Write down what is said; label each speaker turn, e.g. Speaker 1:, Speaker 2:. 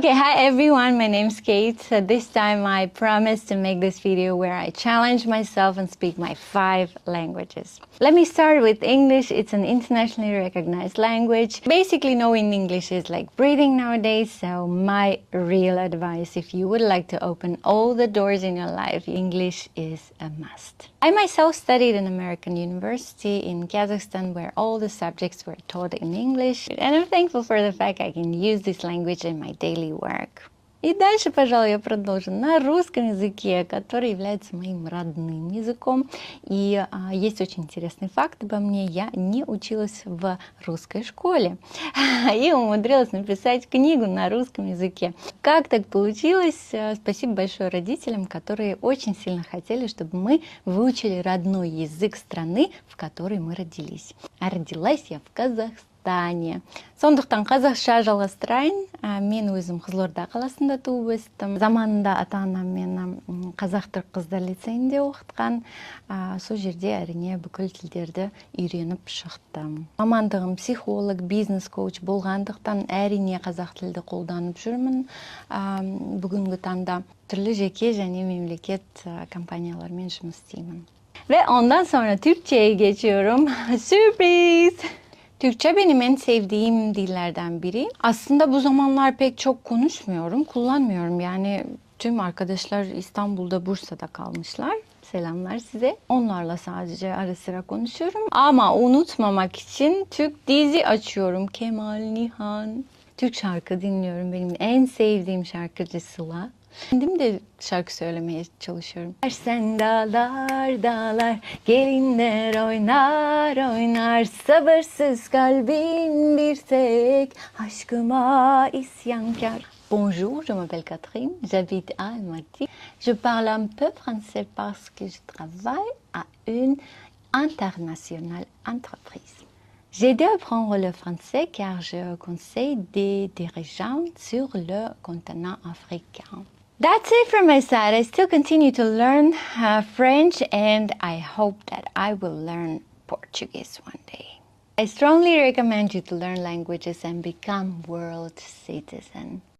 Speaker 1: Okay, hi everyone, my name's Kate. So this time I promised to make this video where I challenge myself and speak my 5 languages. Let me start with English. It's an internationally recognized language. Basically, knowing English is like breathing nowadays, so my real advice, if you would like to open all the doors in your life, English is a must. I myself studied in American university in Kazakhstan where all the subjects were taught in English, and I'm thankful for the fact I can use this language in my daily work. И дальше, пожалуй, я продолжу на русском языке, который является моим родным языком. И есть очень интересный факт обо мне. Я не училась в русской школе и умудрилась написать книгу на русском языке. Как так получилось? Спасибо большое родителям, которые очень сильно хотели, чтобы мы выучили родной язык страны, в которой мы родились. А родилась я в Казахстане. Сондықтан қазақша жалғастырайын. Мен өзім Қызылорда қаласында туып өстім. Заманында ата-анам мені қазақ түрік қыздар лицейінде оқытқан. Сол жерде әрине бүкіл тілдерді үйреніп шықтым. Мамандығым психолог, бизнес-коуч болғандықтан әрине қазақ тілді қолданып жүрмін. Бүгінгі таңда түрлі жеке және мемлекет компаниялармен жұмыс істеймін. Ve ondan sonra Türkçe'ye geçiyorum. Sürpriz! Türkçe benim en sevdiğim dillerden biri. Aslında bu zamanlar pek çok konuşmuyorum, kullanmıyorum. Yani tüm arkadaşlar İstanbul'da, Bursa'da kalmışlar. Selamlar size. Onlarla sadece ara sıra konuşuyorum. Ama unutmamak için Türk dizi açıyorum. Kemal, Nihan. Türk şarkı dinliyorum. Benim en sevdiğim şarkıcı Sıla. Kendim de şarkı söylemeye çalışıyorum. Sen dağlar dağlar, gelinler oynar oynar, sabırsız kalbim bir tek, aşkıma isyankar. Bonjour, je m'appelle Catherine, j'habite à Almaty. Je parle un peu français parce que je travaille à une internationale entreprise. J'ai dû apprendre le français car je conseille des dirigeants sur le continent africain. That's it from my side. I still continue to learn French and I hope that I will learn Portuguese one day. I strongly recommend you to learn languages and become world citizen.